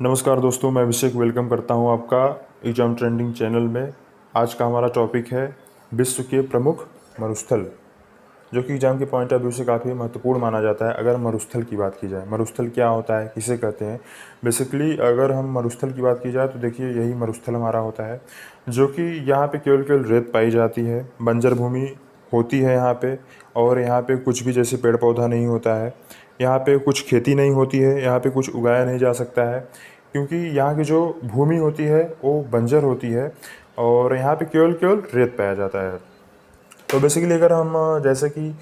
नमस्कार दोस्तों, मैं अभिषेक वेलकम करता हूं आपका एग्जाम ट्रेंडिंग चैनल में। आज का हमारा टॉपिक है विश्व के प्रमुख मरुस्थल, जो कि एग्जाम के पॉइंट ऑफ व्यू से काफ़ी महत्वपूर्ण माना जाता है। अगर मरुस्थल की बात की जाए, मरुस्थल क्या होता है, किसे कहते हैं। बेसिकली अगर हम मरुस्थल की बात की जाए तो देखिए यही मरुस्थल हमारा होता है, जो कि यहाँ पे केवल केवल रेत पाई जाती है, बंजर भूमि होती है यहाँ पे, और यहाँ पे कुछ भी जैसे पेड़ पौधा नहीं होता है, यहाँ पे कुछ खेती नहीं होती है, यहाँ पे कुछ उगाया नहीं जा सकता है, क्योंकि यहाँ की जो भूमि होती है वो बंजर होती है और यहाँ पे केवल केवल रेत पाया जाता है। तो बेसिकली अगर हम जैसे कि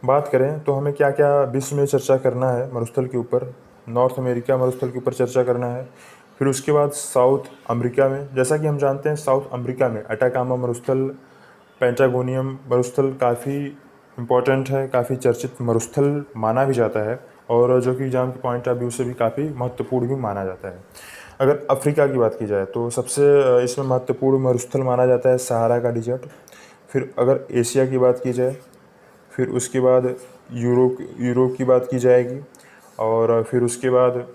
बात करें तो हमें क्या क्या विश्व में चर्चा करना है मरुस्थल के ऊपर। नॉर्थ अमेरिका मरुस्थल के ऊपर चर्चा करना है। फिर उसके बाद साउथ अमेरिका में, जैसा कि हम जानते हैं साउथ अमेरिका में अटाकामा मरुस्थल, पेंटागोनियम मरुस्थल काफ़ी इम्पोर्टेंट है, काफ़ी चर्चित मरुस्थल माना भी जाता है, और जो कि एग्जाम के पॉइंट ऑफ व्यू से भी काफ़ी महत्वपूर्ण भी माना जाता है। अगर अफ्रीका की बात की जाए तो सबसे इसमें महत्वपूर्ण मरुस्थल माना जाता है सहारा का डिजर्ट। फिर अगर एशिया की बात की जाए, फिर उसके बाद यूरोप की बात की जाएगी, और फिर उसके बाद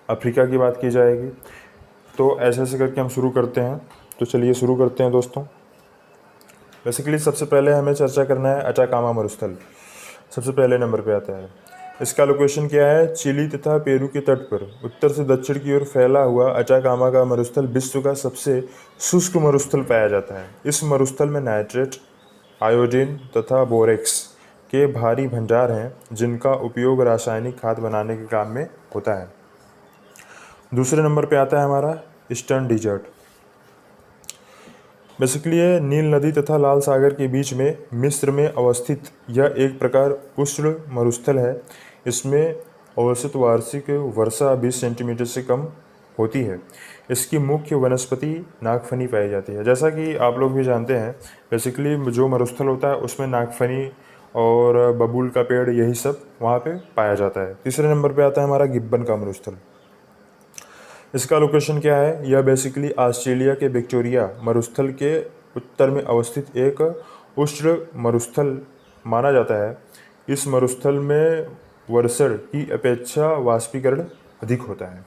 अफ्रीका की बात की जाएगी। तो ऐसे ऐसे करके हम शुरू करते हैं। तो चलिए शुरू करते हैं दोस्तों। बेसिकली सबसे पहले हमें चर्चा करना है अटाकामा मरुस्थल। सबसे पहले नंबर पे आता है। इसका लोकेशन क्या है? चिली तथा पेरू के तट पर उत्तर से दक्षिण की ओर फैला हुआ अटाकामा का मरुस्थल विश्व का सबसे शुष्क मरुस्थल पाया जाता है। इस मरुस्थल में नाइट्रेट, आयोडीन तथा बोरेक्स के भारी भंडार हैं, जिनका उपयोग रासायनिक खाद बनाने के काम में होता है। दूसरे नंबर पे आता है हमारा ईस्टर्न डिजर्ट। बेसिकली ये नील नदी तथा लाल सागर के बीच में मिस्र में अवस्थित यह एक प्रकार उष्ण मरुस्थल है। इसमें औसत वार्षिक वर्षा 20 सेंटीमीटर से कम होती है। इसकी मुख्य वनस्पति नागफनी पाई जाती है। जैसा कि आप लोग भी जानते हैं, बेसिकली जो मरुस्थल होता है उसमें नागफनी और बबूल का पेड़ यही सब वहाँ पे पाया जाता है। तीसरे नंबर पे आता है हमारा गिब्बन का मरुस्थल। इसका लोकेशन क्या है? यह बेसिकली ऑस्ट्रेलिया के विक्टोरिया मरुस्थल के उत्तर में अवस्थित एक उष्ण मरुस्थल माना जाता है। इस मरुस्थल में वर्षण की अपेक्षा वाष्पीकरण अधिक होता है।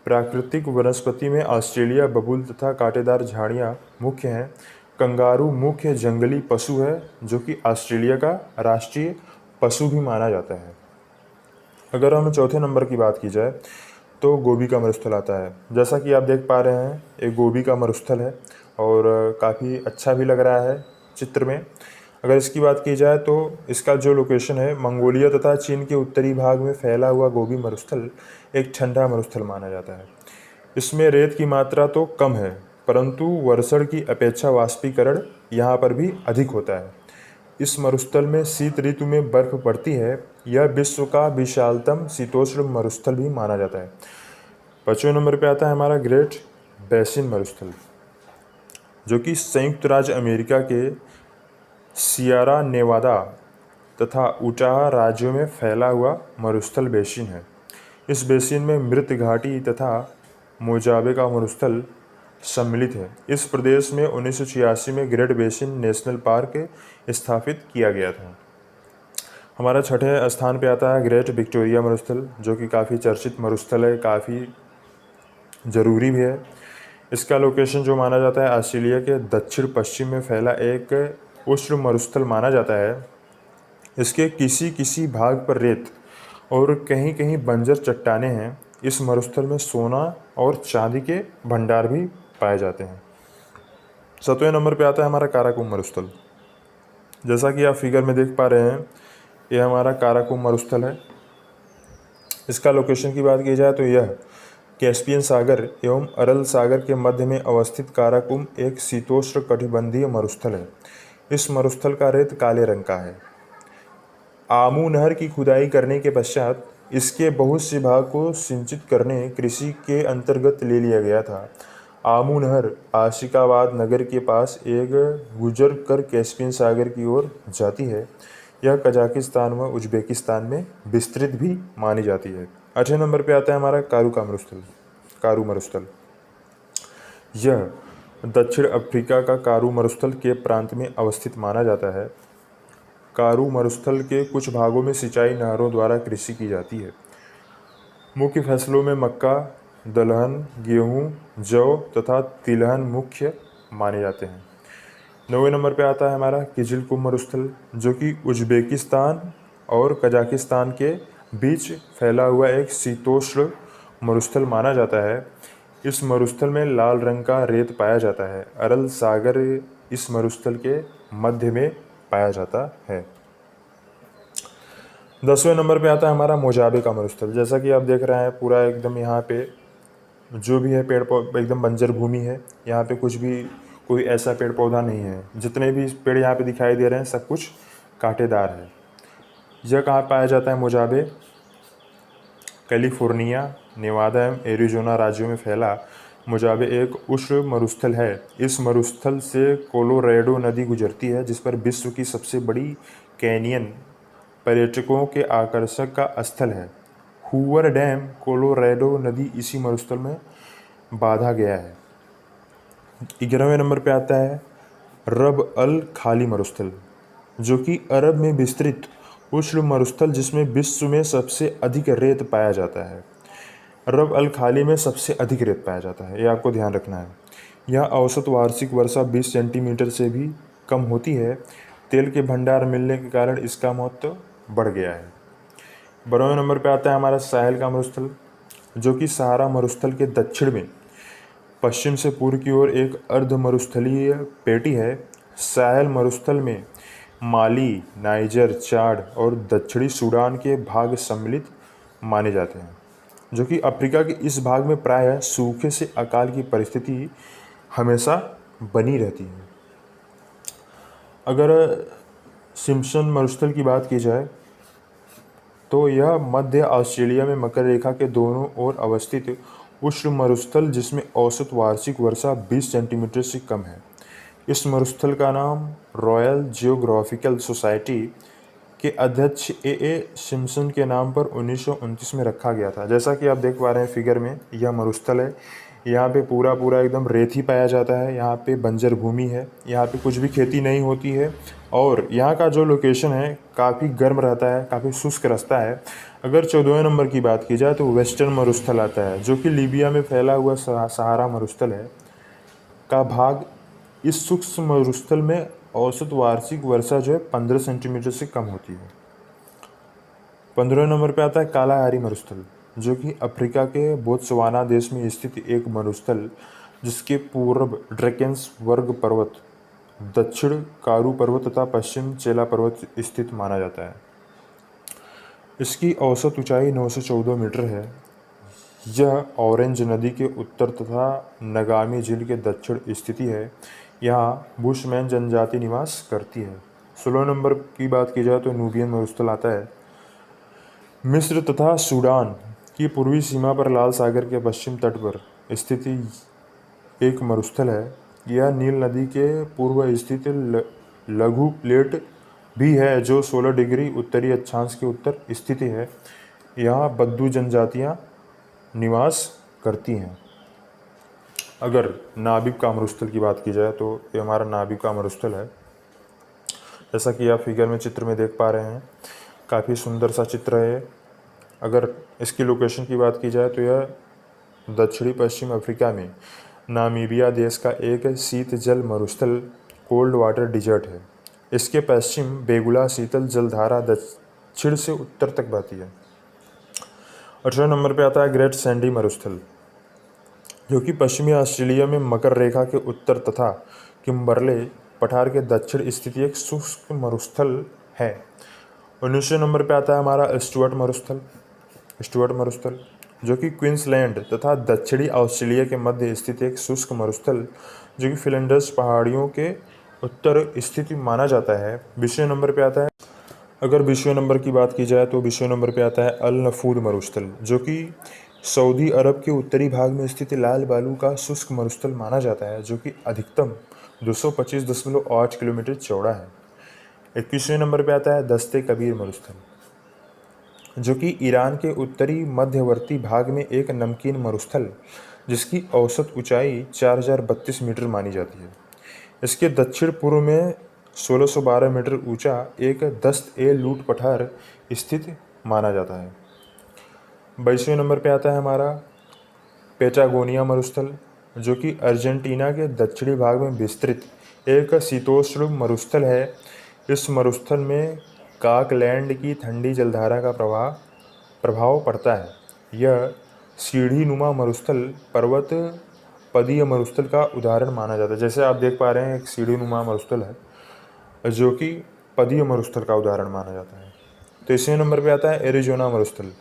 प्राकृतिक वनस्पति में ऑस्ट्रेलिया बबूल तथा कांटेदार झाड़ियाँ मुख्य हैं। कंगारू मुख्य जंगली पशु है, जो कि ऑस्ट्रेलिया का राष्ट्रीय पशु भी माना जाता है। अगर हम चौथे नंबर की बात की जाए तो गोबी का मरुस्थल आता है। जैसा कि आप देख पा रहे हैं, एक गोबी का मरुस्थल है और काफ़ी अच्छा भी लग रहा है चित्र में। अगर इसकी बात की जाए तो इसका जो लोकेशन है, मंगोलिया तथा चीन के उत्तरी भाग में फैला हुआ गोबी मरुस्थल एक ठंडा मरुस्थल माना जाता है। इसमें रेत की मात्रा तो कम है, परंतु वर्षण की अपेक्षा वाष्पीकरण यहाँ पर भी अधिक होता है। इस मरुस्थल में शीत ऋतु में बर्फ पड़ती है। यह विश्व का विशालतम शीतोष्ण मरुस्थल भी माना जाता है। 5वें नंबर पे आता है हमारा ग्रेट बेसिन मरुस्थल, जो कि संयुक्त राज्य अमेरिका के सियरा नेवादा तथा उटाह राज्यों में फैला हुआ मरुस्थल बेसिन है। इस बेसिन में मृत घाटी तथा मोजावे का मरुस्थल सम्मिलित है। इस प्रदेश में 1986 में ग्रेट बेसिन नेशनल पार्क स्थापित किया गया था। हमारा छठे स्थान पे आता है ग्रेट विक्टोरिया मरुस्थल, जो कि काफ़ी चर्चित मरुस्थल है, काफ़ी ज़रूरी भी है। इसका लोकेशन जो माना जाता है ऑस्ट्रेलिया के दक्षिण पश्चिम में फैला एक उष्ण मरुस्थल माना जाता है। इसके किसी किसी भाग पर रेत और कहीं कहीं बंजर चट्टानें हैं। इस मरुस्थल में सोना और चांदी के भंडार भी पाए जाते हैं। 7वें नंबर पे आता है हमारा काराकोरम मरुस्थल। जैसा कि आप फिगर में देख पा रहे हैं, यह हमारा काराकोरम मरुस्थल है। इसका लोकेशन की बात की जाए तो यह कैस्पियन सागर एवं अरल सागर के मध्य में अवस्थित काराकोरम एक शीतोष्ण कटिबंधीय मरुस्थल है। इस मरुस्थल का रेत काले रंग का है। आमू नहर की खुदाई करने के पश्चात इसके बहुत से भाग को सिंचित करने कृषि के अंतर्गत ले लिया गया था। आमू नहर आशिकाबाद नगर के पास एक गुजर कर कैस्पियन सागर की ओर जाती है। यह कजाकिस्तान व उज्बेकिस्तान में विस्तृत भी मानी जाती है। 8वें नंबर पे आता है हमारा कारू मरुस्थल। यह दक्षिण अफ्रीका का कारू मरुस्थल के प्रांत में अवस्थित माना जाता है। कारू मरुस्थल के कुछ भागों में सिंचाई नहरों द्वारा कृषि की जाती है। मुख्य फसलों में मक्का, दलहन, गेहूँ, जौ तथा तिलहन मुख्य माने जाते हैं। 9वें नंबर पे आता है हमारा किजिल-कुम मरुस्थल, जो कि उज़्बेकिस्तान और कजाकिस्तान के बीच फैला हुआ एक शीतोष्ण मरुस्थल माना जाता है। इस मरुस्थल में लाल रंग का रेत पाया जाता है। अरल सागर इस मरुस्थल के मध्य में पाया जाता है। 10वें नंबर पे आता है हमारा मोजाबे का मरुस्थल। जैसा कि आप देख रहे हैं पूरा एकदम यहाँ पे जो भी है पेड़ पौधा एकदम बंजर भूमि है। यहाँ पे कुछ भी कोई ऐसा पेड़ पौधा नहीं है। जितने भी पेड़ यहाँ पे दिखाई दे रहे हैं सब कुछ कांटेदार है। यह कहाँ पाया जाता है मोजाबे? कैलिफोर्निया, नेवादा एवं एरिज़ोना राज्यों में फैला मोजाबे एक उष्ण मरुस्थल है। इस मरुस्थल से कोलोराडो नदी गुजरती है, जिस पर विश्व की सबसे बड़ी कैनियन पर्यटकों के आकर्षक का स्थल है। हूवर डैम कोलोराडो नदी इसी मरुस्थल में बांधा गया है। 11वें नंबर पे आता है रब अल खाली मरुस्थल, जो कि अरब में विस्तृत उष्ण मरुस्थल जिसमें विश्व में सबसे अधिक रेत पाया जाता है। रब अल खाली में सबसे अधिक रेत पाया जाता है, ये आपको ध्यान रखना है। यहाँ औसत वार्षिक वर्षा 20 सेंटीमीटर से भी कम होती है। तेल के भंडार मिलने के कारण इसका महत्व बढ़ गया है। 12वें नंबर पे आता है हमारा साहेल का मरुस्थल, जो कि सहारा मरुस्थल के दक्षिण में पश्चिम से पूर्व की ओर एक अर्ध मरुस्थलीय पेटी है। साहेल मरुस्थल में माली, नाइजर, चाड और दक्षिणी सूडान के भाग सम्मिलित माने जाते हैं, जो कि अफ्रीका के इस भाग में प्रायः सूखे से अकाल की परिस्थिति हमेशा बनी रहती है। अगर सिम्पसन मरुस्थल की बात की जाए तो यह मध्य ऑस्ट्रेलिया में मकर रेखा के दोनों ओर अवस्थित उष्ण मरुस्थल जिसमें औसत वार्षिक वर्षा 20 सेंटीमीटर से कम है। इस मरुस्थल का नाम रॉयल जियोग्राफिकल सोसाइटी के अध्यक्ष ए सिम्पसन के नाम पर 1929 में रखा गया था। जैसा कि आप देख पा रहे हैं फिगर में, यह मरुस्थल है। यहाँ पे पूरा एकदम रेत ही पाया जाता है। यहाँ पे बंजर भूमि है, यहाँ पे कुछ भी खेती नहीं होती है और यहाँ का जो लोकेशन है काफ़ी गर्म रहता है, काफ़ी शुष्क रास्ता है। अगर 14वें नंबर की बात की जाए तो वेस्टर्न मरुस्थल आता है, जो कि लीबिया में फैला हुआ सहारा मरुस्थल है का भाग। इस शुष्क मरुस्थल में औसत वार्षिक वर्षा जो है 15 सेंटीमीटर से कम होती है। 15वें नंबर पे आता है कालाहारी मरुस्थल, जो कि अफ्रीका के बोत्सवाना देश में स्थित एक मरुस्थल जिसके पूर्व ड्रैकेंस वर्ग पर्वत, दक्षिण कारू पर्वत तथा पश्चिम चेला पर्वत स्थित माना जाता है। इसकी औसत ऊंचाई 914 मीटर है। यह ऑरेंज नदी के उत्तर तथा नगामी झील के दक्षिण स्थिति है। यहाँ बुशमैन जनजाति निवास करती है। 16 नंबर की बात की जाए तो नूबियन मरुस्थल आता है। मिस्र तथा सूडान की पूर्वी सीमा पर लाल सागर के पश्चिम तट पर स्थित एक मरुस्थल है। यह नील नदी के पूर्व स्थित लघु प्लेट भी है, जो 16 डिग्री उत्तरी अक्षांश के उत्तर स्थित है। यहाँ बद्दू जनजातियाँ निवास करती हैं। अगर नाबिक का मरुस्थल की बात की जाए तो ये हमारा नाबिक का मरुस्थल है। जैसा कि आप फिगर में चित्र में देख पा रहे हैं, काफ़ी सुंदर सा चित्र है। अगर इसकी लोकेशन की बात की जाए तो यह दक्षिणी पश्चिम अफ्रीका में नामीबिया देश का एक शीत जल मरुस्थल कोल्ड वाटर डिजर्ट है। इसके पश्चिम बेगुला शीतल जलधारा दक्षिण से उत्तर तक बहती है। 18 नंबर पे आता है ग्रेट सैंडी मरुस्थल, जो कि पश्चिमी ऑस्ट्रेलिया में मकर रेखा के उत्तर तथा किम्बरले पठार के दक्षिण स्थित एक शुष्क मरुस्थल है। 19वें नंबर पे आता है हमारा स्टुअर्ट मरुस्थल, जो कि क्वींसलैंड तथा दक्षिणी ऑस्ट्रेलिया के मध्य स्थित एक शुष्क मरुस्थल जो कि फिलिंडर्स पहाड़ियों के उत्तर स्थित माना जाता है। 20वें नंबर पे आता है, अगर 20वें नंबर की बात की जाए तो 20वें नंबर पे आता है अल नफूद मरुस्थल, जो कि सऊदी अरब के उत्तरी भाग में स्थित लाल बालू का शुष्क मरुस्थल माना जाता है, जो कि अधिकतम 225.8 किलोमीटर चौड़ा है। 21वें नंबर पे आता है दस्ते कबीर मरुस्थल, जो कि ईरान के उत्तरी मध्यवर्ती भाग में एक नमकीन मरुस्थल जिसकी औसत ऊंचाई 4032 मीटर मानी जाती है। इसके दक्षिण पूर्व में 1612 मीटर ऊंचा एक दस्त ए लूट पठार स्थित माना जाता है। 22वें नंबर पे आता है हमारा पेटागोनिया मरुस्थल, जो कि अर्जेंटीना के दक्षिणी भाग में विस्तृत एक शीतोष्ण मरुस्थल है। इस मरुस्थल में काकलैंड की ठंडी जलधारा का प्रभाव पड़ता है। यह सीढ़ीनुमा मरुस्थल पर्वत पदीय मरुस्थल का उदाहरण माना जाता है। जैसे आप देख पा रहे हैं, एक सीढ़ीनुमा मरुस्थल है जो कि पदीय मरुस्थल का उदाहरण माना जाता है। तो इसी नंबर पे आता है एरिजोना मरुस्थल,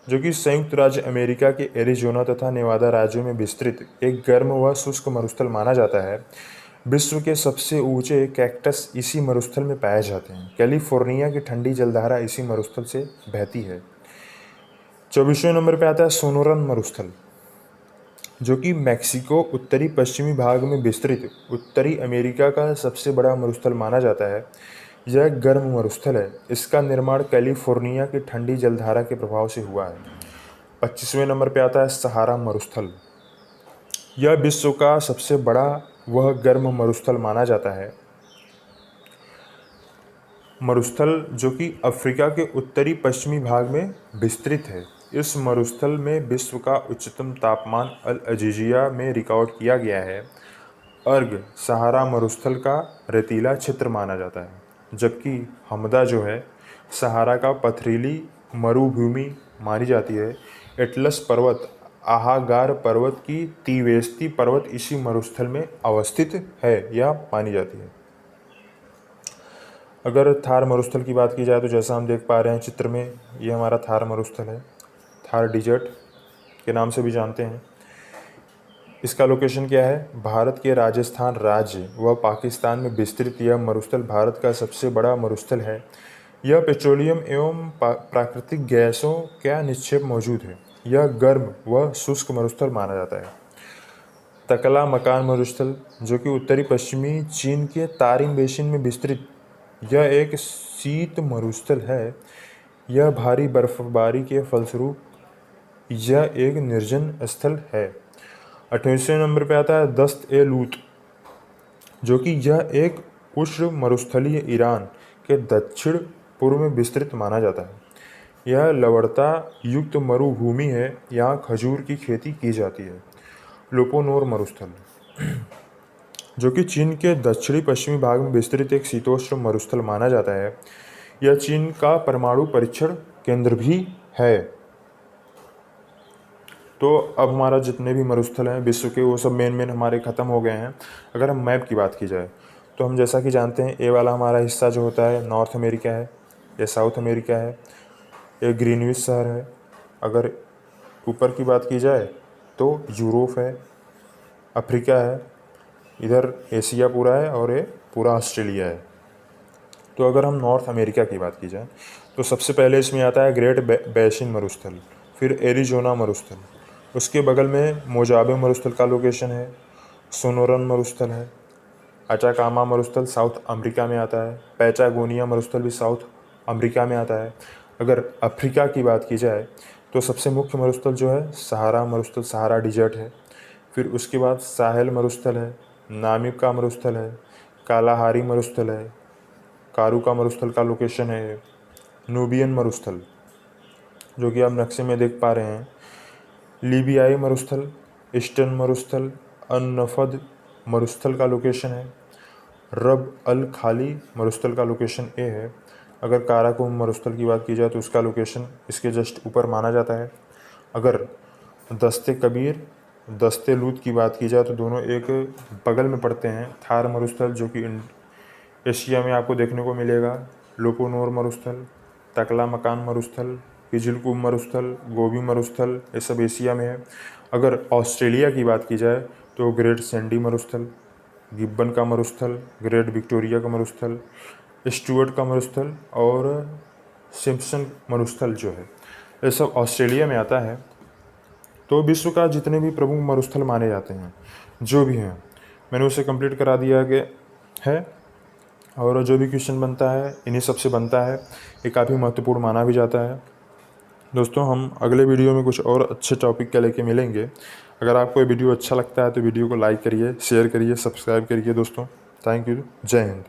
जो कि संयुक्त राज्य अमेरिका के एरिजोना तथा नेवादा राज्यों में विस्तृत एक गर्म व शुष्क मरुस्थल माना जाता है। विश्व के सबसे ऊंचे कैक्टस इसी मरुस्थल में पाए जाते हैं। कैलिफोर्निया की ठंडी जलधारा इसी मरुस्थल से बहती है। 24वें नंबर पे आता है सोनोरन मरुस्थल, जो कि मैक्सिको उत्तरी पश्चिमी भाग में विस्तृत उत्तरी अमेरिका का सबसे बड़ा मरुस्थल माना जाता है। यह गर्म मरुस्थल है। इसका निर्माण कैलिफोर्निया की ठंडी जलधारा के प्रभाव से हुआ है। 25वें नंबर पे आता है सहारा मरुस्थल। यह विश्व का सबसे बड़ा वह गर्म मरुस्थल माना जाता है। मरुस्थल जो कि अफ्रीका के उत्तरी पश्चिमी भाग में विस्तृत है। इस मरुस्थल में विश्व का उच्चतम तापमान अल अजीजिया में रिकॉर्ड किया गया है। अर्ग सहारा मरुस्थल का रेतीला क्षेत्र माना जाता है, जबकि हमदा जो है सहारा का पथरीली मरुभूमि मानी जाती है। एटलस पर्वत आहागार पर्वत की तीवेस्ती पर्वत इसी मरुस्थल में अवस्थित है या मानी जाती है। अगर थार मरुस्थल की बात की जाए तो जैसा हम देख पा रहे हैं चित्र में, ये हमारा थार मरुस्थल है। थार डिजर्ट के नाम से भी जानते हैं। इसका लोकेशन क्या है? भारत के राजस्थान राज्य व पाकिस्तान में विस्तृत यह मरुस्थल भारत का सबसे बड़ा मरुस्थल है। यह पेट्रोलियम एवं प्राकृतिक गैसों का निक्षेप मौजूद है। यह गर्म व शुष्क मरुस्थल माना जाता है। तकला मकान मरुस्थल, जो कि उत्तरी पश्चिमी चीन के तारिम बेसिन में विस्तृत यह एक शीत मरुस्थल है। यह भारी बर्फबारी के फलस्वरूप यह एक निर्जन स्थल है। 28वें नंबर पे आता है दस्त ए लूत, जो कि यह एक उष्ण मरुस्थलीय ईरान के दक्षिण पूर्व में विस्तृत माना जाता है। यह लवणता युक्त मरुभूमि है। यहाँ खजूर की खेती की जाती है। लोपोनोर मरुस्थल, जो कि चीन के दक्षिणी पश्चिमी भाग में विस्तृत एक शीतोष्ण मरुस्थल माना जाता है। यह चीन का परमाणु परीक्षण केंद्र भी है। तो अब हमारा जितने भी मरुस्थल हैं विश्व के, वो सब मेन हमारे ख़त्म हो गए हैं। अगर हम मैप की बात की जाए तो हम जैसा कि जानते हैं, ए वाला हमारा हिस्सा जो होता है नॉर्थ अमेरिका है, ये साउथ अमेरिका है, ये ग्रीनविच शहर है। अगर ऊपर की बात की जाए तो यूरोप है, अफ्रीका है, इधर एशिया पूरा है और ये पूरा ऑस्ट्रेलिया है। तो अगर हम नॉर्थ अमेरिका की बात की जाए तो सबसे पहले इसमें आता है ग्रेट बेसिन मरुस्थल, फिर एरिजोना मरुस्थल, उसके बगल में मोजाबे मरुस्थल का लोकेशन है। सोनोरन मरुस्थल है। अटाकामा मरुस्थल साउथ अमेरिका में आता है। पैटागोनिया मरुस्थल भी साउथ अमेरिका में आता है। अगर अफ्रीका की बात की जाए तो सबसे मुख्य मरुस्थल जो है सहारा मरुस्थल, सहारा डिजर्ट है। फिर उसके बाद साहेल मरुस्थल है, नामिब का मरुस्थल है, कालाहारी मरुस्थल है, कारू का मरुस्थल का लोकेशन है। नूबियन मरुस्थल, जो कि आप नक्शे में देख पा रहे हैं। लीबियाई मरुस्थल, ईस्टर्न मरुस्थल, अनफद मरुस्थल का लोकेशन है। रब अल खाली मरुस्थल का लोकेशन ए है। अगर काराकोरम मरुस्थल की बात की जाए तो उसका लोकेशन इसके जस्ट ऊपर माना जाता है। अगर दस्ते कबीर, दस्ते लूत की बात की जाए तो दोनों एक बगल में पड़ते हैं। थार मरुस्थल, जो कि एशिया में आपको देखने को मिलेगा। लोपोनोर मरुस्थल, तकला मकान मरुस्थल, किजिलकुम मरुस्थल, गोबी मरुस्थल, ये सब एशिया में है। अगर ऑस्ट्रेलिया की बात की जाए तो ग्रेट सैंडी मरुस्थल, गिब्बन का मरुस्थल, ग्रेट विक्टोरिया का मरुस्थल, स्टुअर्ट का मरुस्थल और सिम्पसन मरुस्थल जो है, ये सब ऑस्ट्रेलिया में आता है। तो विश्व का जितने भी प्रमुख मरुस्थल माने जाते हैं जो भी हैं, मैंने उसे कंप्लीट करा दिया गया है। और जो भी क्वेश्चन बनता है इन्हीं सब से बनता है। ये काफ़ी महत्वपूर्ण माना भी जाता है। दोस्तों, हम अगले वीडियो में कुछ और अच्छे टॉपिक के लेके मिलेंगे। अगर आपको ये वीडियो अच्छा लगता है तो वीडियो को लाइक करिए, शेयर करिए, सब्सक्राइब करिए दोस्तों। Thank you. जय हिंद।